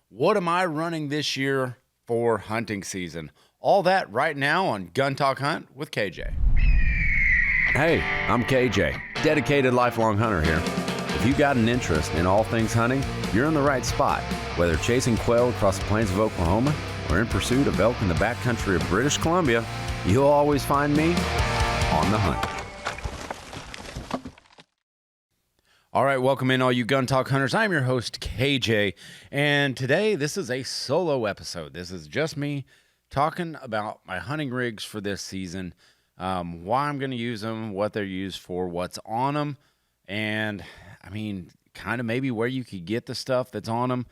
What am I running this year for hunting season? All that right now on Gun Talk Hunt with KJ. Hey, I'm KJ, dedicated lifelong hunter here. If you got an interest in all things hunting, you're in the right spot. Whether chasing quail across the plains of Oklahoma or in pursuit of elk in the backcountry of British Columbia, you'll always find me on the hunt. All right, welcome in all you Gun Talk hunters. I'm your host, KJ, and today this is a solo episode. This is just me talking about my hunting rigs for this season, why I'm going to use them, what they're used for, what's on them, and I mean, kind of maybe where you could get the stuff that's on them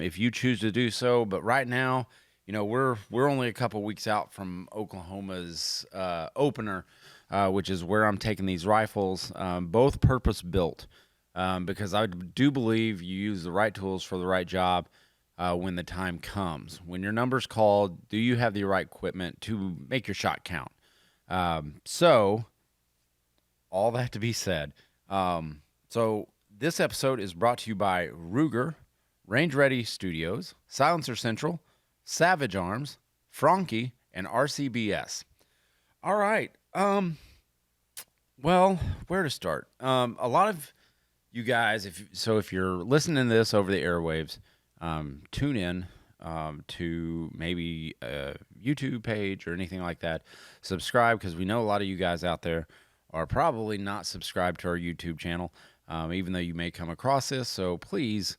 if you choose to do so. But right now, you know, we're only a couple weeks out from Oklahoma's opener, which is where I'm taking these rifles, both purpose built. Because I do believe you use the right tools for the right job when the time comes. When your number's called, do you have the right equipment to make your shot count? So, all that to be said. So, this episode is brought to you by Ruger, Range Ready Studios, Silencer Central, Savage Arms, Franchi, and RCBS. All right. Well, where to start? A lot of you guys, if you're listening to this over the airwaves, tune in to maybe a YouTube page or anything like that. Subscribe, because we know a lot of you guys out there are probably not subscribed to our YouTube channel, even though you may come across this. So please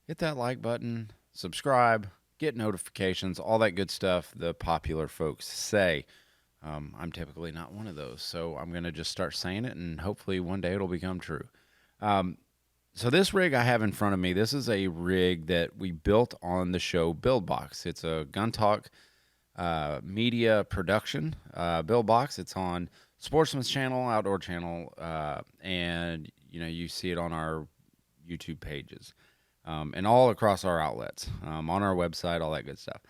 hit that like button, subscribe, get notifications, all that good stuff the popular folks say. I'm typically not one of those, so I'm going to just start saying it, and hopefully one day it'll become true. So this rig I have in front of me, this is a rig that we built on the show Build Box. It's a Gun Talk media production Build Box. It's on Sportsman's channel, Outdoor channel, and you know, you see it on our YouTube pages and all across our outlets, on our website, all that good stuff.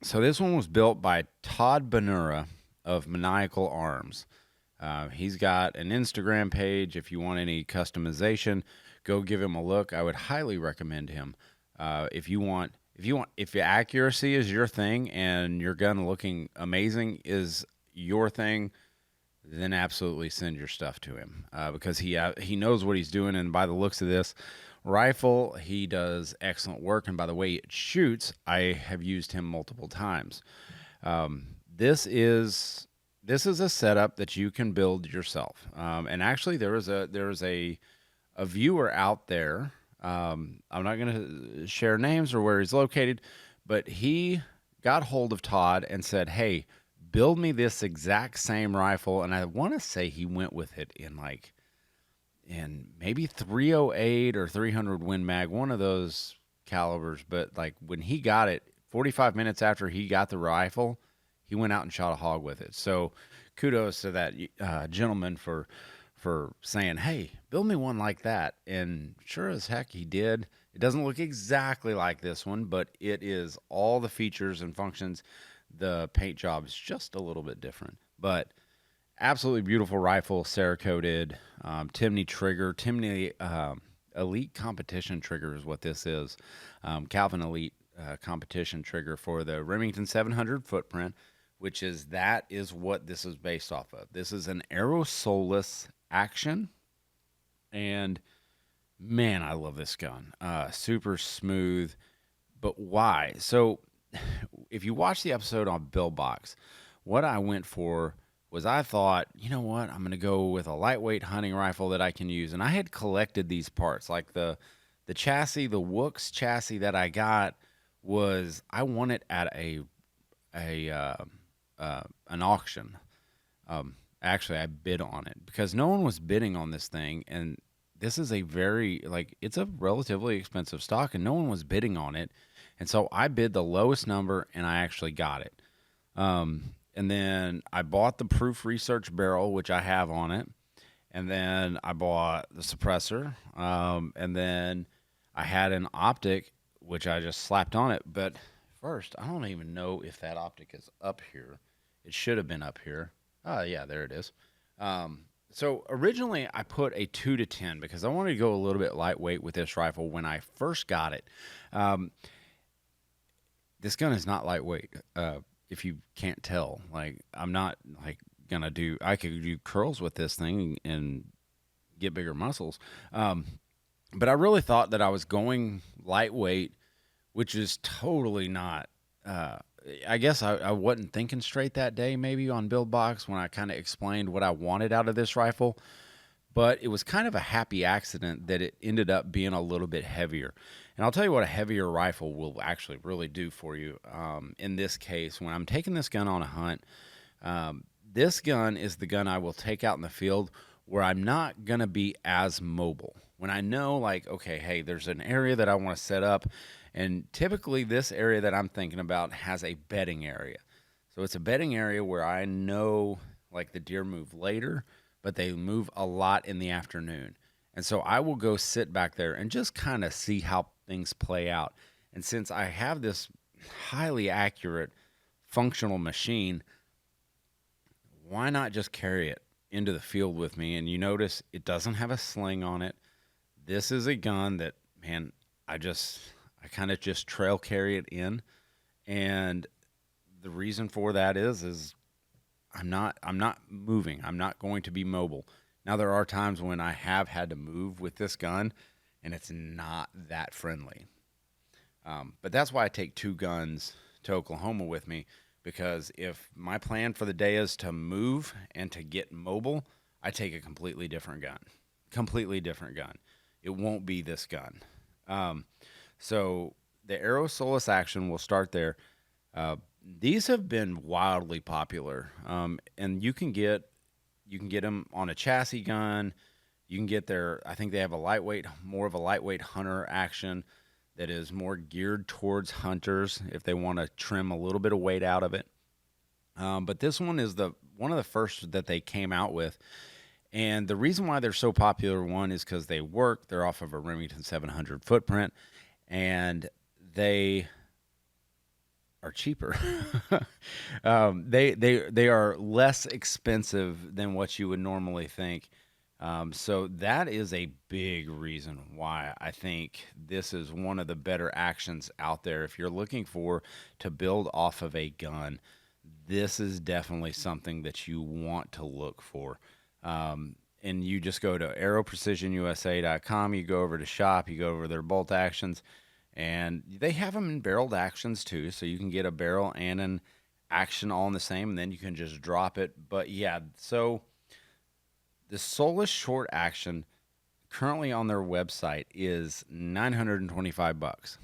So this one was built by Todd Benura of Maniacal Arms. He's got an Instagram page. If you want any customization, go give him a look. I would highly recommend him. If accuracy is your thing and your gun looking amazing is your thing, then absolutely send your stuff to him, because he knows what he's doing. And by the looks of this rifle, he does excellent work. And by the way it shoots, I have used him multiple times. This is a setup that you can build yourself. And actually, there is a viewer out there. I'm not going to share names or where he's located, but he got hold of Todd and said, "Hey, build me this exact same rifle." And I want to say he went with it in maybe 308 or 300 Win Mag, one of those calibers. But like when he got it, 45 minutes after he got the rifle, he went out and shot a hog with it. So kudos to that gentleman for saying, "Hey, build me one like that." And sure as heck he did. It doesn't look exactly like this one, but it is all the features and functions. The paint job is just a little bit different, but absolutely beautiful rifle, Cerakoted, Timney trigger, Timney Elite competition trigger is what this is. Calvin Elite competition trigger for the Remington 700 footprint, which is what this is based off of. This is an aerosolus action, and man, I love this gun. Super smooth, but why? So if you watch the episode on Build Box, what I went for was, I thought, you know what, I'm going to go with a lightweight hunting rifle that I can use. And I had collected these parts, like the chassis, the Wooks chassis that I got I won it at an auction. Actually, I bid on it because no one was bidding on this thing, and this is it's a relatively expensive stock, and no one was bidding on it, and so I bid the lowest number, and I actually got it. And then I bought the Proof Research barrel, which I have on it, and then I bought the suppressor, and then I had an optic, which I just slapped on it. But first, I don't even know if that optic is up here. It should have been up here. Oh, yeah, there it is. So originally I put a 2 to 10 because I wanted to go a little bit lightweight with this rifle when I first got it. Um, this gun is not lightweight. If you can't tell, like I'm not like gonna do. I could do curls with this thing and get bigger muscles. Um, but I really thought that I was going lightweight, which is totally not. Uh, I guess I wasn't thinking straight that day, maybe on Build Box when I kind of explained what I wanted out of this rifle. But it was kind of a happy accident that it ended up being a little bit heavier. And I'll tell you what a heavier rifle will actually really do for you. In this case, when I'm taking this gun on a hunt, this gun is the gun I will take out in the field where I'm not going to be as mobile. When I know, like, okay, hey, there's an area that I want to set up. And typically, this area that I'm thinking about has a bedding area. So it's a bedding area where I know, like, the deer move later, but they move a lot in the afternoon. And so I will go sit back there and just kind of see how things play out. And since I have this highly accurate functional machine, why not just carry it into the field with me? And you notice it doesn't have a sling on it. This is a gun that, man, I kind of just trail carry it in. And the reason for that is I'm not moving. I'm not going to be mobile. Now there are times when I have had to move with this gun and it's not that friendly. But that's why I take two guns to Oklahoma with me, because if my plan for the day is to move and to get mobile, I take a completely different gun. Completely different gun. It won't be this gun. Um, so the Aero Solus Action, will start there. Uh, these have been wildly popular, and you can get them on a chassis gun. You can get their. I think they have more of a lightweight hunter action that is more geared towards hunters if they want to trim a little bit of weight out of it. But this one is the one of the first that they came out with, and the reason why they're so popular, one, is because they work. They're off of a Remington 700 footprint, and they are cheaper. They are less expensive than what you would normally think. So that is a big reason why I think this is one of the better actions out there. If you're looking for to build off of a gun, this is definitely something that you want to look for. And you just go to aeroprecisionusa.com, you go over to shop, you go over their bolt actions, and they have them in barreled actions too. So you can get a barrel and an action all in the same, and then you can just drop it. But yeah, so the Solus short action currently on their website is $925.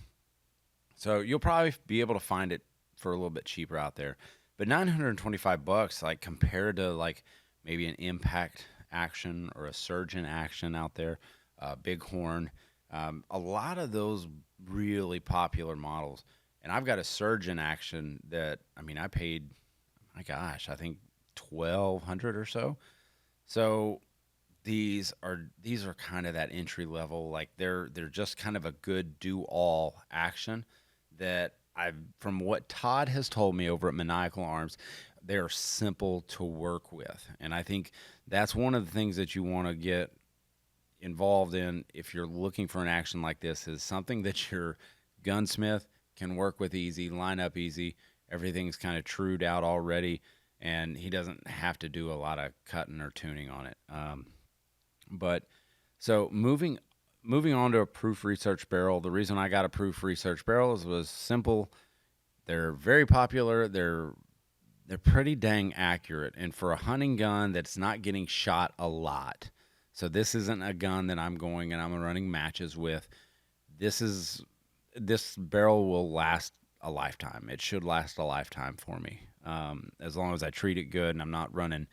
So you'll probably be able to find it for a little bit cheaper out there. But $925, like compared to like maybe an impact action or a surgeon action out there, Bighorn, a lot of those really popular models. And I've got a surgeon action that, I mean, I paid, my gosh, I think 1,200 or so. So these are kind of that entry level, like they're just kind of a good do all action that I've, from what Todd has told me over at Maniacal Arms, they're simple to work with. And I think that's one of the things that you want to get involved in if you're looking for an action like this, is something that your gunsmith can work with easy, line up easy. Everything's kind of trued out already, and he doesn't have to do a lot of cutting or tuning on it. But so moving on to a proof research barrel. The reason I got a proof research barrel was simple. They're very popular. They're pretty dang accurate, and for a hunting gun that's not getting shot a lot. So this isn't a gun that I'm running matches with. This barrel will last a lifetime. It should last a lifetime for me, as long as I treat it good and I'm not running,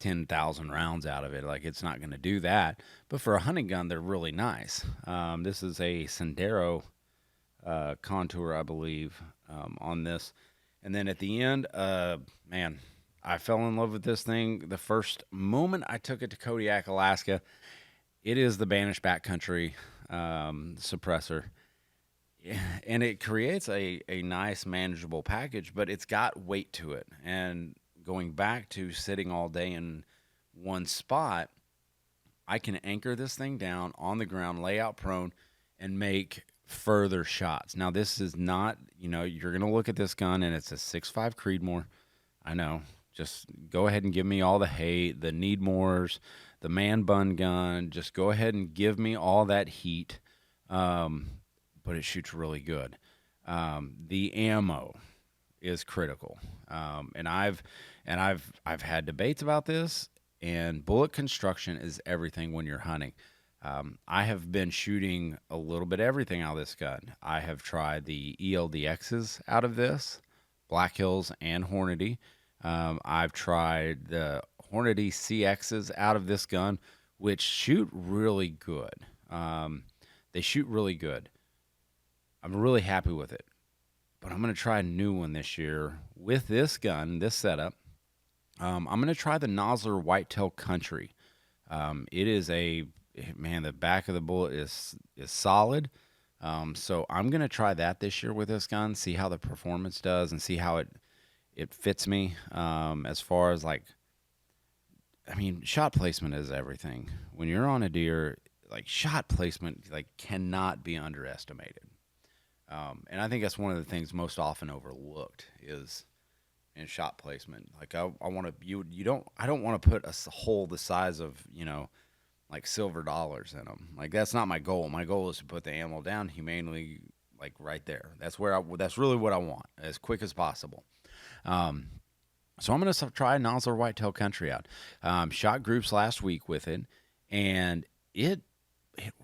10,000 rounds out of it. Like, it's not going to do that. But for a hunting gun, they're really nice. This is a Sendero contour, I believe, on this. And then at the end, man, I fell in love with this thing the first moment I took it to Kodiak, Alaska. It is the Banished Backcountry suppressor. And it creates a nice, manageable package, but it's got weight to it. And going back to sitting all day in one spot, I can anchor this thing down on the ground, lay out prone, and make further shots. Now, this is not, you're going to look at this gun and it's a 6.5 Creedmoor. I know. Just go ahead and give me all the hate, the Needmores, the man bun gun. Just go ahead and give me all that heat. But it shoots really good. The ammo is critical. And I've had debates about this, and bullet construction is everything when you're hunting. I have been shooting a little bit of everything out of this gun. I have tried the ELDXs out of this, Black Hills and Hornady. I've tried the Hornady CXs out of this gun, which shoot really good. They shoot really good. I'm really happy with it. But I'm going to try a new one this year with this gun, this setup. I'm going to try the Nosler Whitetail Country. It is the back of the bullet is solid. So I'm going to try that this year with this gun, see how the performance does, and see how it fits me. As far as shot placement is everything. When you're on a deer, shot placement cannot be underestimated. And I think that's one of the things most often overlooked is in shot placement. I don't want to put a hole the size of, silver dollars in them. That's not my goal. My goal is to put the ammo down humanely, right there. That's really what I want, as quick as possible. So I'm going to try Nosler Whitetail Country out. Shot groups last week with it, and it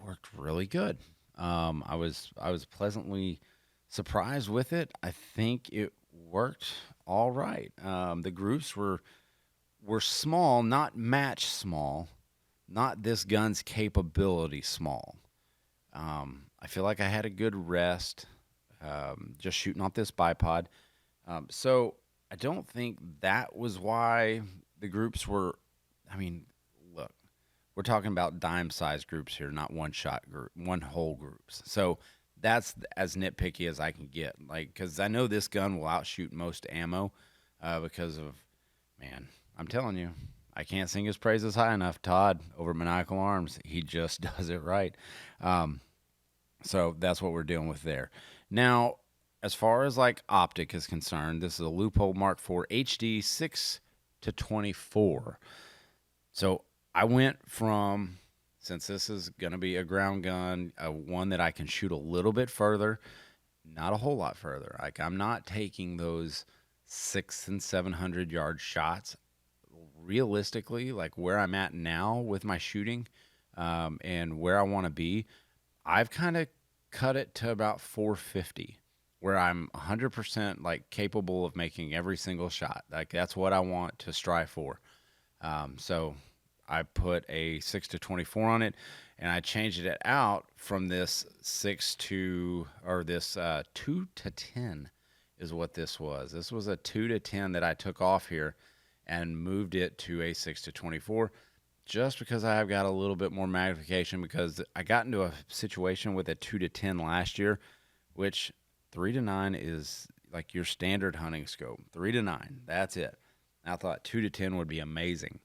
worked really good. I was pleasantly surprised with it. I think it worked all right. The groups were small, not match small, not this gun's capability small. I feel like I had a good rest, just shooting off this bipod. So I don't think that was why the groups were. Look, we're talking about dime-sized groups here, not one-shot group, one-hole groups. So that's as nitpicky as I can get. Because I know this gun will outshoot most ammo because of, I'm telling you, I can't sing his praises high enough. Todd over at Maniacal Arms, he just does it right. So that's what we're dealing with there. Now, as far as optic is concerned, this is a Loophole Mark IV HD 6-24. So I went from, since this is going to be a ground gun, one that I can shoot a little bit further, not a whole lot further. I'm not taking those 600 and 700 yard shots. Realistically, where I'm at now with my shooting, and where I want to be, I've kind of cut it to about 450, where I'm 100% capable of making every single shot. That's what I want to strive for. So I put a 6-24 on it, and I changed it out from this 2 to 10 is what this was. This was a 2 to 10 that I took off here and moved it to a 6-24, just because I have got a little bit more magnification, because I got into a situation with a 2 to 10 last year, which 3 to 9 is your standard hunting scope. 3 to 9, that's it. I thought 2 to 10 would be amazing.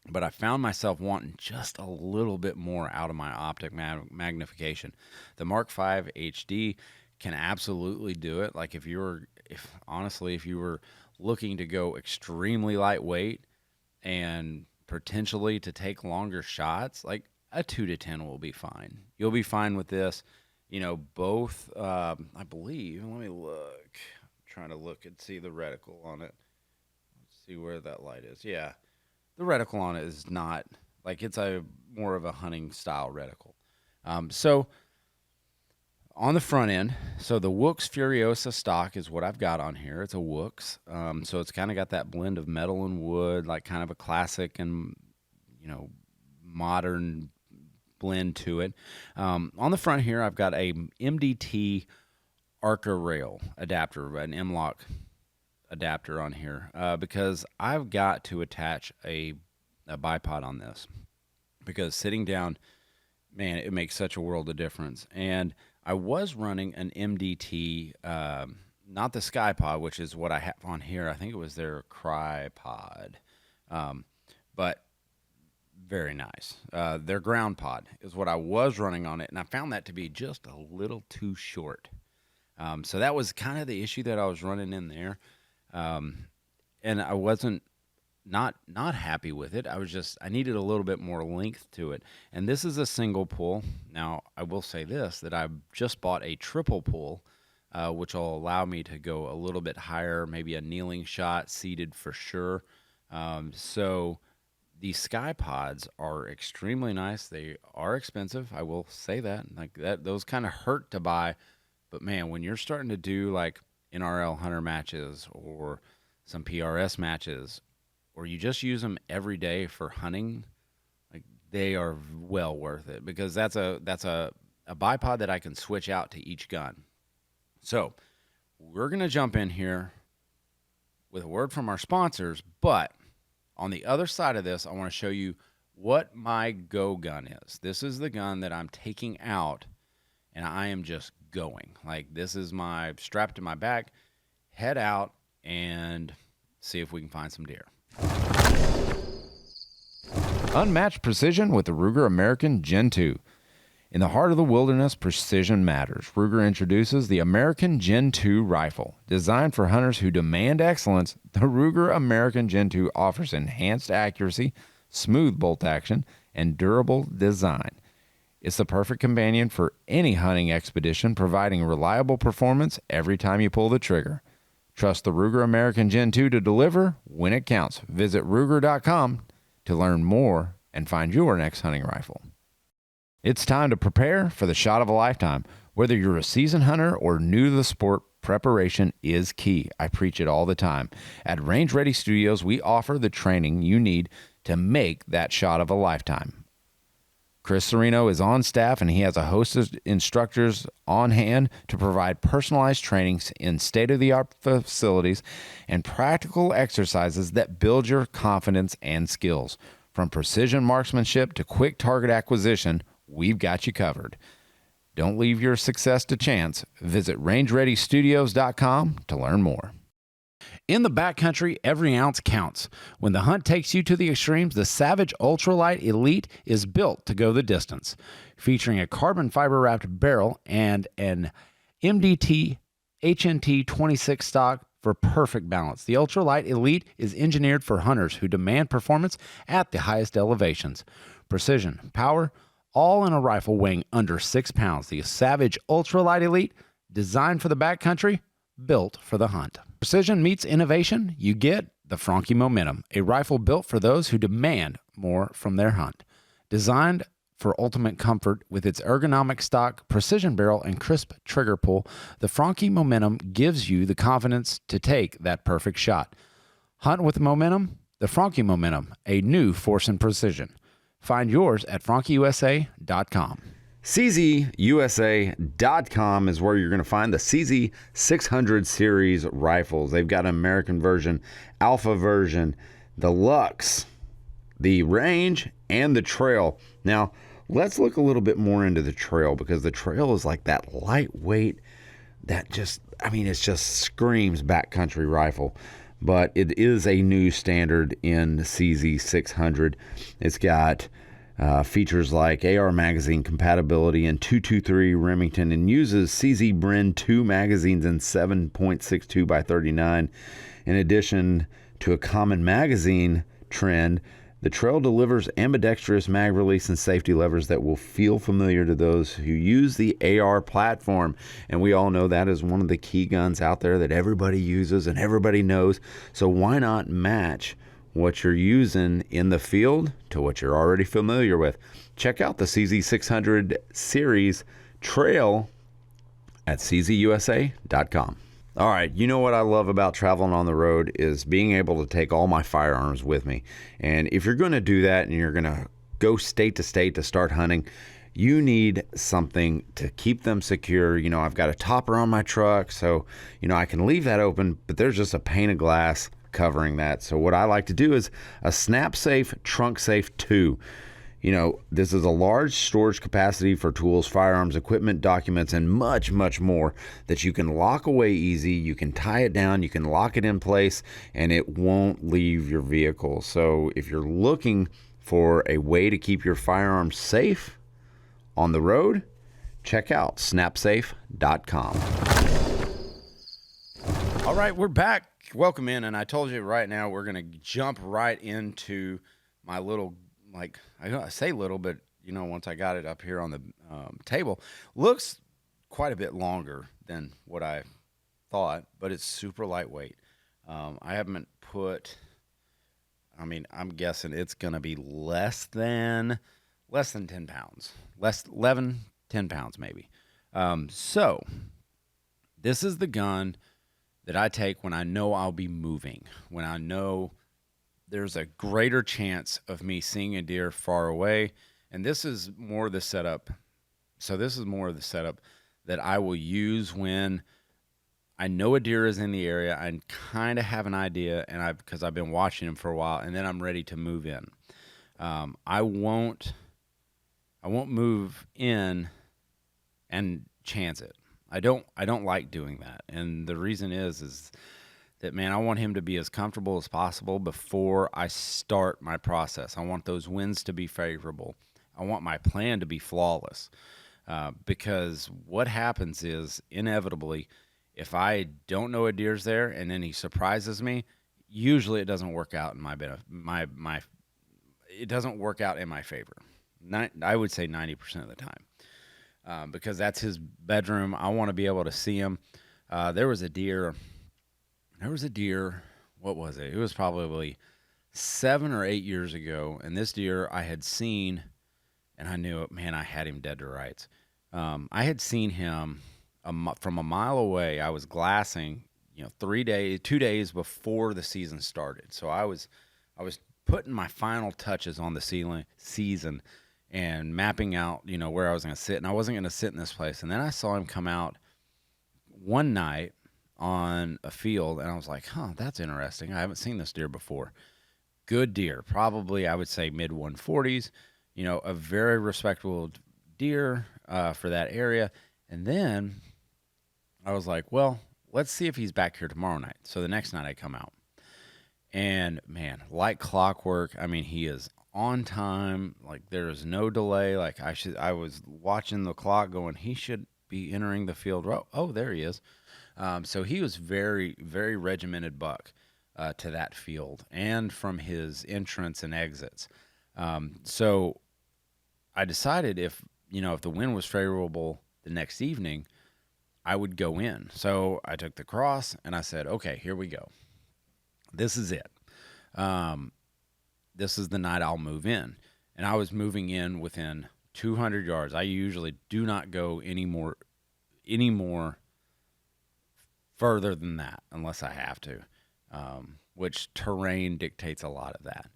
But I found myself wanting just a little bit more out of my optic magnification. The Mark V HD can absolutely do it. If you were looking to go extremely lightweight and potentially to take longer shots, a 2 to 10 will be fine. You'll be fine with this. Both, I believe, let me look. I'm trying to look and see the reticle on it. Let's see where that light is. Yeah. The reticle on it is not, it's a more of a hunting style reticle. So on the front end, so the Wooks Furiosa stock is what I've got on here. It's a Wooks. So it's kind of got that blend of metal and wood, kind of a classic and, modern blend to it. On the front here, I've got a MDT Arca rail adapter, an M-Lock adapter on here, because I've got to attach a bipod on this, because sitting down, man, it makes such a world of difference. And I was running an MDT, not the SkyPod, which is what I have on here. I think it was their CryPod. But Very nice. Their ground pod is what I was running on it, and I found that to be just a little too short. So that was kind of the issue that I was running in there, and I wasn't not happy with it. I needed a little bit more length to it, and this is a single pull. Now I will say this, that I just bought a triple pull, which will allow me to go a little bit higher, maybe a kneeling shot, seated for sure. So these sky pods are extremely nice. They are expensive, I will say that. Like that, those kind of hurt to buy, but man, when you're starting to do like NRL hunter matches or some PRS matches, or you just use them every day for hunting, like they are well worth it, because that's a bipod that I can switch out to each gun. So we're gonna jump in here with a word from our sponsors, but on the other side of this, I want to show you what my go gun is. This is the gun that I'm taking out, and I am just going. Like, this is my strap to my back, head out, and see if we can find some deer. Unmatched precision with the Ruger American Gen 2. In the heart of the wilderness, precision matters. Ruger introduces the American Gen 2 rifle. Designed for hunters who demand excellence, the Ruger American Gen 2 offers enhanced accuracy, smooth bolt action, and durable design. It's the perfect companion for any hunting expedition, providing reliable performance every time you pull the trigger. Trust the Ruger American Gen 2 to deliver when it counts. Visit Ruger.com to learn more and find your next hunting rifle. It's time to prepare for the shot of a lifetime. Whether you're a seasoned hunter or new to the sport, preparation is key. I preach it all the time. At Range Ready Studios, we offer the training you need to make that shot of a lifetime. Chris Serino is on staff, and he has a host of instructors on hand to provide personalized trainings in state-of-the-art facilities and practical exercises that build your confidence and skills. From precision marksmanship to quick target acquisition, we've got you covered. Don't leave your success to chance. Visit rangereadystudios.com to learn more. In the backcountry, every ounce counts. When the hunt takes you to the extremes, the Savage Ultralight Elite is built to go the distance. Featuring a carbon fiber wrapped barrel and an MDT HNT 26 stock for perfect balance. The Ultralight Elite is engineered for hunters who demand performance at the highest elevations. Precision, power, all in a rifle weighing under 6 pounds. The Savage Ultralight Elite, designed for the backcountry, built for the hunt. Precision meets innovation. You get the Franchi Momentum, a rifle built for those who demand more from their hunt. Designed for ultimate comfort with its ergonomic stock, precision barrel, and crisp trigger pull, the Franchi Momentum gives you the confidence to take that perfect shot. Hunt with momentum, the Franchi Momentum, a new force and precision. Find yours at FranchiUSA.com. CZUSA.com is where you're going to find the CZ600 series rifles. They've got an American version, Alpha version, the Lux, the Range, and the Trail. Now, let's look a little bit more into the Trail, because the Trail is like that lightweight, that just, it just screams backcountry rifle. But it is a new standard in the CZ600. It's got features like AR magazine compatibility and 223 Remington, and uses CZ Bren 2 magazines in 7.62 by 39. In addition to a common magazine trend, the Trail delivers ambidextrous mag release and safety levers that will feel familiar to those who use the AR platform. And we all know that is one of the key guns out there that everybody uses and everybody knows. So why not match what you're using in the field to what you're already familiar with? Check out the CZ600 series Trail at CZUSA.com. All right, you know what I love about traveling on the road is being able to take all my firearms with me. And if you're going to do that and you're going to go state to state to start hunting, you need something to keep them secure. I've got a topper on my truck, so, I can leave that open, but there's just a pane of glass covering that. So what I like to do is a SnapSafe Trunk Safe 2. This is a large storage capacity for tools, firearms, equipment, documents, and much, much more that you can lock away easy. You can tie it down, you can lock it in place, and it won't leave your vehicle. So if you're looking for a way to keep your firearms safe on the road, check out SnapSafe.com. All right, we're back. Welcome in, and I told you right now we're going to jump right into my little, like, I say little, but, you know, once I got it up here on the table, looks quite a bit longer than what I thought, but it's super lightweight. I haven't put, I'm guessing it's going to be less than 10 pounds, 10 pounds maybe. So this is the gun that I take when I know I'll be moving, when I know there's a greater chance of me seeing a deer far away. And this is more the setup. So this is more of the setup that I will use when I know a deer is in the area. I kind of have an idea, and because I've been watching him for a while, and then I'm ready to move in. I won't move in and chance it. I don't like doing that. And the reason is that, man, I want him to be as comfortable as possible before I start my process. I want those winds to be favorable. I want my plan to be flawless. Because what happens is, inevitably, if I don't know a deer's there and then he surprises me, usually it doesn't work out in my benefit. It doesn't work out in my favor. I would say 90% of the time. Because that's his bedroom. I want to be able to see him. There was a deer. What was it? It was probably 7 or 8 years ago. And this deer I had seen, and I knew it. Man, I had him dead to rights. I had seen him from a mile away. I was glassing, 2 days before the season started. So I was putting my final touches on the season and mapping out, where I was going to sit. And I wasn't going to sit in this place. And then I saw him come out one night on a field, and I was like, that's interesting. I haven't seen this deer before. Good deer, probably, I would say mid-140s, a very respectable deer for that area. And then I was like, well, let's see if he's back here tomorrow night. So the next night I come out. And, man, like clockwork, he is on time. Like, there is no delay. Like, I was watching the clock going, he should be entering the field. Oh, there he is. So he was very, very regimented buck to that field and from his entrance and exits. So I decided if the wind was favorable the next evening, I would go in. So I took the cross and I said, okay, here we go. This is it. This is the night I'll move in. And I was moving in within 200 yards. I usually do not go any more further than that unless I have to, which terrain dictates a lot of that.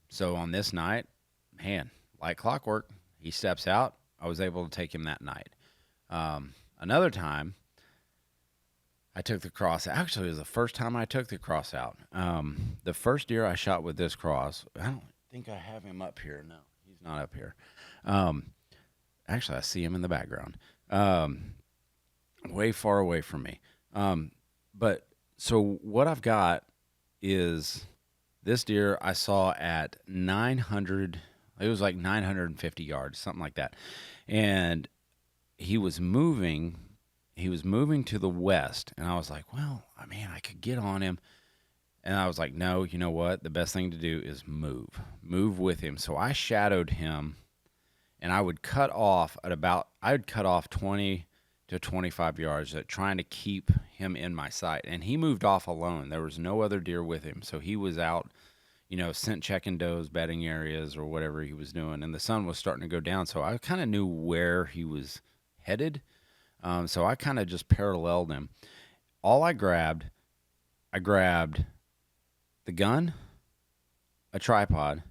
So on this night, man, like clockwork, he steps out. I was able to take him that night. Another time, I took the cross. Actually, it was the first time I took the cross out. The first deer I shot with this cross, I don't think I have him up here. No, he's not up here. Actually, I see him in the background, way far away from me. But so what I've got is this deer I saw at 900. It was like 950 yards, something like that. And he was moving to the west, and I was like, well, I could get on him. And I was like, no, you know what? The best thing to do is move with him. So I shadowed him, and I would cut off 20 to 25 yards, trying to keep him in my sight. And he moved off alone. There was no other deer with him. So he was out, scent checking does, bedding areas, or whatever he was doing. And the sun was starting to go down. So I kind of knew where he was headed. So I kind of just paralleled him. I grabbed the gun, a tripod,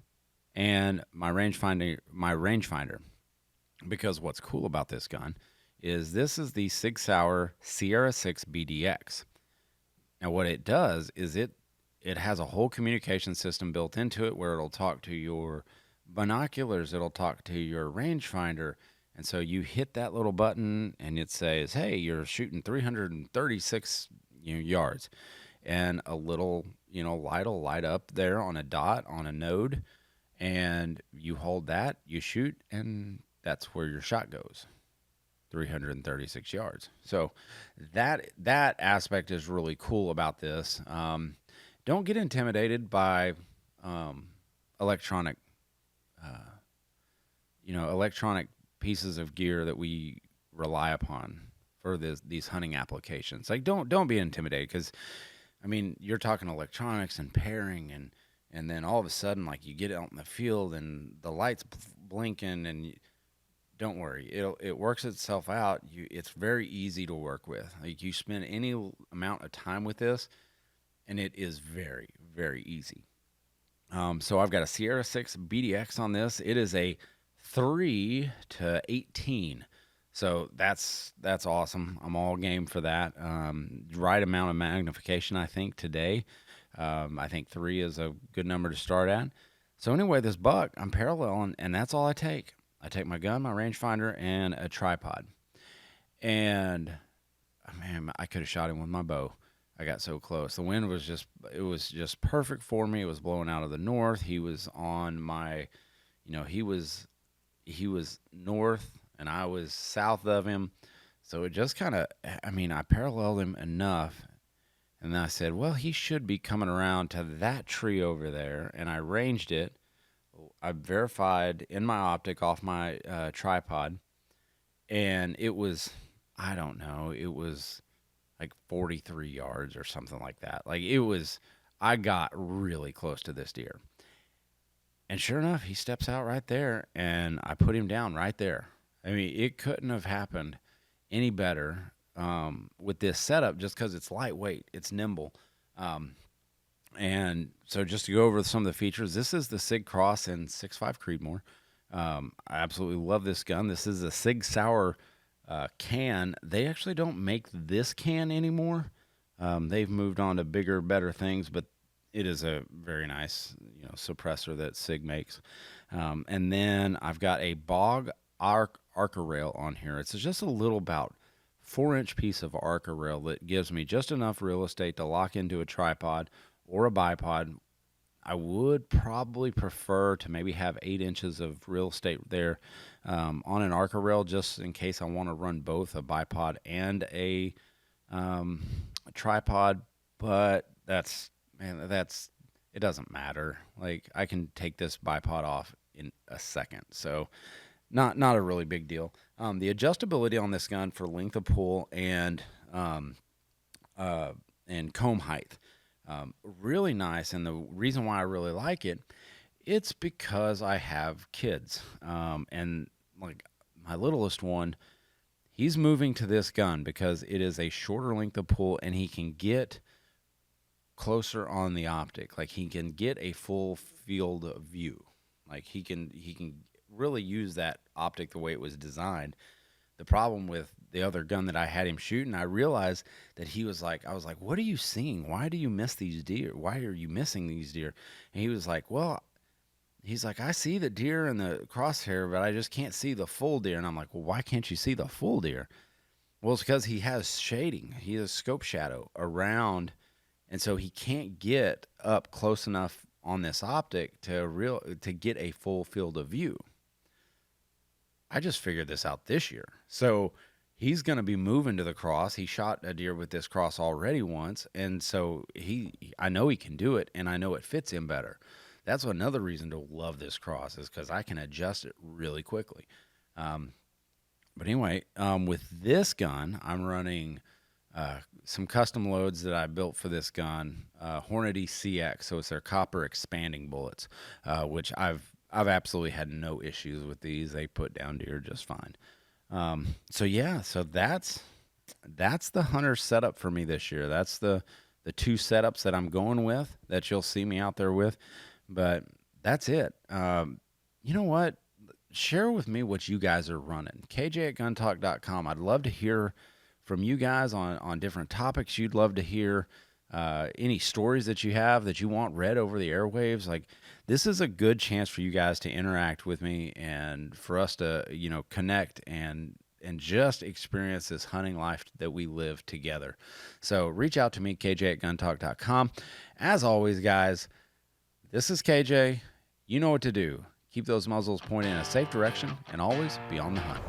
and my rangefinder. Because what's cool about this gun is this is the Sig Sauer Sierra 6 BDX. Now what it does is it has a whole communication system built into it where it'll talk to your binoculars, it'll talk to your rangefinder. And so you hit that little button and it says, hey, you're shooting 336 yards. And a little, light will light up there on a dot, on a node. and you hold that, you shoot, and that's where your shot goes. 336 yards. So that aspect is really cool about this. Don't get intimidated by electronic, electronic pieces of gear that we rely upon for these hunting applications. Like don't be intimidated, because I mean, you're talking electronics and pairing, and then all of a sudden, like, you get out in the field and the lights blinking, and don't worry, it works itself out. It's very easy to work with. Like, you spend any amount of time with this, and it is very, very easy. So I've got a Sierra 6 BDX on this. It is a 3-18. So that's awesome. I'm all game for that. Right amount of magnification, I think, today. I think 3 is a good number to start at. So anyway, this buck, I'm paralleling, and that's all I take. I take my gun, my rangefinder, and a tripod. And, man, I could have shot him with my bow. I got so close. The wind was just perfect for me. It was blowing out of the north. He was on my, he was north, and I was south of him. So it just kind of, I paralleled him enough. And then I said, well, he should be coming around to that tree over there. And I ranged it. I verified in my optic off my tripod. And it was, I don't know, it was like 43 yards or something like that. Like, I got really close to this deer. And sure enough, he steps out right there, and I put him down right there. I mean, it couldn't have happened any better with this setup, just because it's lightweight, it's nimble. And so just to go over some of the features, this is the Sig Cross in 6.5 Creedmoor. I absolutely love this gun. This is a Sig Sauer can. They actually don't make this can anymore. They've moved on to bigger, better things, but it is a very nice, suppressor that Sig makes. And then I've got a Bog Arca rail on here. It's just a little about 4-inch piece of Arca rail that gives me just enough real estate to lock into a tripod or a bipod. I would probably prefer to maybe have 8 inches of real estate there on an Arca rail, just in case I want to run both a bipod and a tripod. But it doesn't matter. Like, I can take this bipod off in a second, so not a really big deal. The adjustability on this gun for length of pull and comb height, really nice. And the reason why I really like it, it's because I have kids, and like my littlest one, he's moving to this gun because it is a shorter length of pull, and he can get closer on the optic. Like, he can get a full field of view. Like, he can really use that optic the way it was designed. The problem with the other gun that I had him shooting, I realized that I was like, what are you seeing? Why do you miss these deer? Why are you missing these deer? And he was like, I see the deer in the crosshair, but I just can't see the full deer. And I'm like, well, why can't you see the full deer? Well, it's because he has shading. He has scope shadow around, and so he can't get up close enough on this optic to get a full field of view. I just figured this out this year. So he's going to be moving to the cross. He shot a deer with this cross already once, and so I know he can do it, and I know it fits him better. That's another reason to love this cross, is because I can adjust it really quickly. But anyway, with this gun, I'm running some custom loads that I built for this gun, Hornady CX. So it's their copper expanding bullets, which I've absolutely had no issues with these. They put down deer just fine. So that's the hunter setup for me this year. That's the 2 setups that I'm going with, that you'll see me out there with. But that's it. You know what? Share with me what you guys are running. KJ@guntalk.com. I'd love to hear from you guys on different topics you'd love to hear. Any stories that you have that you want read over the airwaves. Like, this is a good chance for you guys to interact with me and for us to, connect and just experience this hunting life that we live together. So reach out to me, KJ@guntalk.com. As always, guys, this is KJ. You know what to do. Keep those muzzles pointed in a safe direction and always be on the hunt.